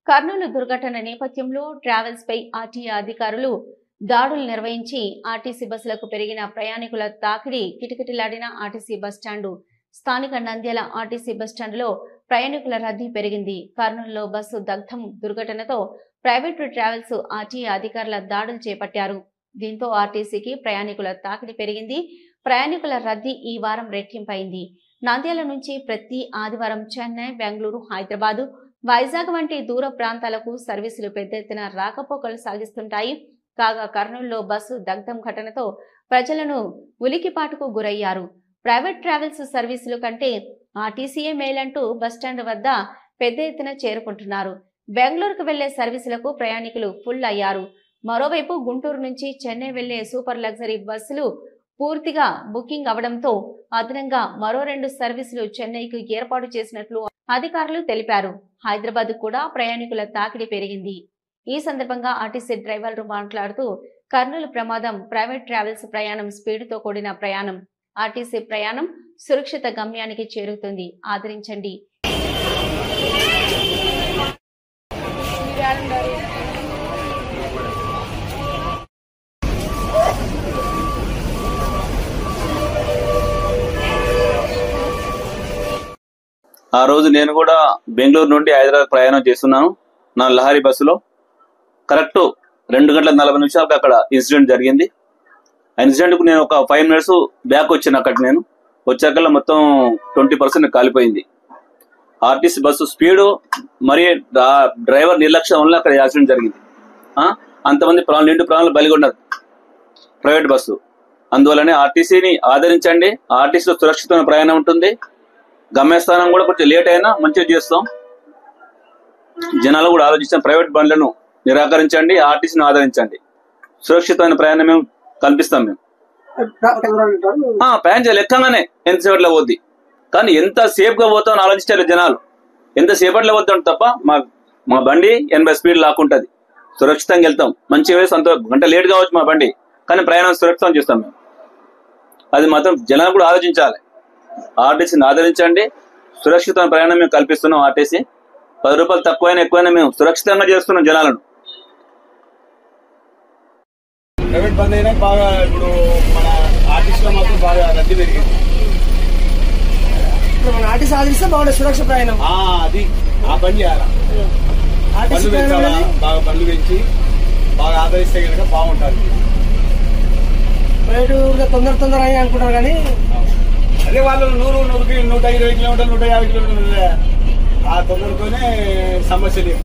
కర్నూలు దుర్ఘటన నేపథ్యంలో ట్రావెల్స్ పై ఆర్టీఏ అధికారులు దాడులు నిర్వహించి ఆర్టీసీ బస్సులకు పెరిగిన ప్రయాణికుల తాకిడి కిటకిటలాడిన ఆర్టీసీ బస్టాండు. స్థానిక నంద్యాల ఆర్టీసీ బస్టాండులో ప్రయాణికుల రద్దీ పెరిగింది. కర్నూలులో బస్సు దగ్ధం దుర్ఘటనతో ప్రైవేటు ట్రావెల్స్ ఆర్టీఏ అధికారుల దాడులు చేపట్టారు. దీంతో ఆర్టీసీకి ప్రయాణికుల తాకిడి పెరిగింది. ప్రయాణికుల రద్దీ ఈ వారం రెట్టింపైంది. నంద్యాల నుంచి ప్రతి ఆదివారం చెన్నై, బెంగళూరు, హైదరాబాద్, వైజాగ్ వంటి దూర ప్రాంతాలకు సర్వీసులు పెద్ద ఎత్తున రాకపోకలు సాగిస్తుంటాయి. కాగా కర్నూలులో బస్సు దగ్ధం ఘటనతో ప్రజలను ఉలికిపాటుకు గురయ్యారు. ప్రైవేట్ ట్రావెల్స్ సర్వీసుల కంటే ఆర్టీసీయే మేలంటూ బస్టాండ్ వద్ద పెద్ద ఎత్తున చేరుకుంటున్నారు. బెంగళూరుకు వెళ్లే సర్వీసులకు ప్రయాణికులు ఫుల్ అయ్యారు. మరోవైపు గుంటూరు నుంచి చెన్నై వెళ్లే సూపర్ లగ్జరీ బస్సులు పూర్తిగా బుకింగ్ అవడంతో అదనంగా మరో 2 సర్వీసులు చెన్నైకు ఏర్పాటు చేసినట్లు అధికారులు తెలిపారు. హైదరాబాద్ కూడా ప్రయాణికుల తాకిడి పెరిగింది. ఈ సందర్భంగా ఆర్టీసీ డ్రైవర్లు మాట్లాడుతూ కర్నూలు ప్రమాదం ప్రైవేట్ ట్రావెల్స్ ప్రయాణం స్పీడ్తో కూడిన ప్రయాణం. ఆర్టీసీ ప్రయాణం సురక్షిత గమ్యానికి చేరుతుంది. ఆదరించండి. ఆ రోజు నేను కూడా బెంగళూరు నుండి హైదరాబాద్ ప్రయాణం చేస్తున్నాను. నా లహరి బస్సులో కరెక్ట్ 2 గంటల 40 నిమిషాలకు అక్కడ ఇన్సిడెంట్ జరిగింది. ఆ ఇన్సిడెంట్ కు నేను ఒక 5 మినిట్స్ బ్యాక్ వచ్చాను. అక్కడ నేను వచ్చాకల్లా మొత్తం 20% కాలిపోయింది. ఆర్టీసీ బస్సు స్పీడ్ మరి డ్రైవర్ నిర్లక్ష్యం వల్ల అక్కడ యాక్సిడెంట్ జరిగింది. అంతమంది నిండు ప్రాణాలు బలిగొన్నారు ప్రైవేట్ బస్సు. అందువల్లనే ఆర్టీసీని ఆదరించండి. ఆర్టీసీలో సురక్షితమైన ప్రయాణం ఉంటుంది. గమ్యస్థానం కూడా కొంచెం లేట్ అయినా మంచిగా చేస్తాం. జనాలు కూడా ఆలోచించాం. ప్రైవేట్ బండ్లను నిరాకరించండి, ఆర్టీసీని ఆదరించండి. సురక్షితమైన ప్రయాణం మేము కల్పిస్తాం. మేము ప్రయాణం లెక్కగానే ఎంతసేపట్లో పోద్ది, కానీ ఎంత సేఫ్ గా పోతామని ఆలోచించాలి జనాలు. ఎంత సేపట్లో పోతాం తప్ప మా బండి 80 స్పీడ్ లాక్కుంటది. సురక్షితంగా వెళ్తాం. మంచిగా గంట లేట్ కావచ్చు మా బండి, కానీ ప్రయాణం సురక్షితం చేస్తాం మేము. అది మాత్రం జనాలు కూడా ఆలోచించాలి. ఆర్టీసీని ఆదరించండి. సురక్షితమైన ప్రయాణం మేము కల్పిస్తున్నాం. ఆర్టీసీ 10 రూపాయలు తక్కువైనా ఎక్కువైనా మేము సురక్షితంగా చేస్తున్నాం జనాలను. ప్రైవేట్ బంద్ అయినా బాగా ఇప్పుడు మన ఆర్టీసీలో మాత్రం బాగా రద్దీ పెరిగింది. ఇప్పుడు మన ఆర్టీసీ ఆదరిస్తే బాగుంటుంది సురక్ష ప్రయాణం. అది ఆ బండి బండ్లు పెంచాలా, బాగా బండ్లు పెంచి బాగా ఆదరిస్తే కనుక బాగుంటుంది. ప్రైవేట్ తొందర అయ్యి అనుకుంటారు కానీ అదే వాళ్ళు 100, 120 కిలోమీటర్లు 150 కిలోమీటర్లు ఆ తొందరతోనే సమస్య లేదు.